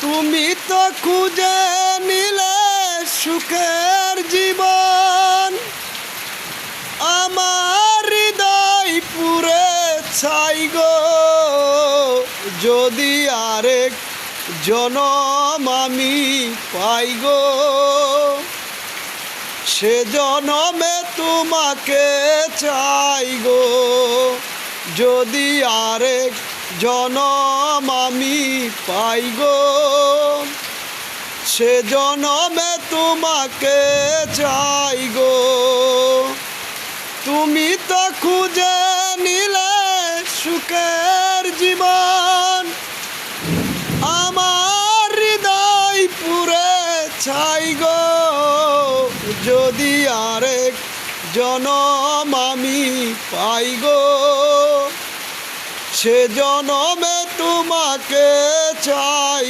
তুমি তো খুঁজে নিলে সুখের জীবন, আমার হৃদয় পুরে ছাই গো। যদি আরেক জনম আমি পাই গো, সে জনমে তোমাকে চাই গো। যদি আরেক জনম আমি পাই গো, সে জনমে তোমাকে চাই গো। তুমি তো খুঁজে নিলে সুখের জীবন, আমার হৃদয় পুরে ছাই গো। যদি আরেক জনম আমি পাই গো, সে জনমে তোমাকে চাই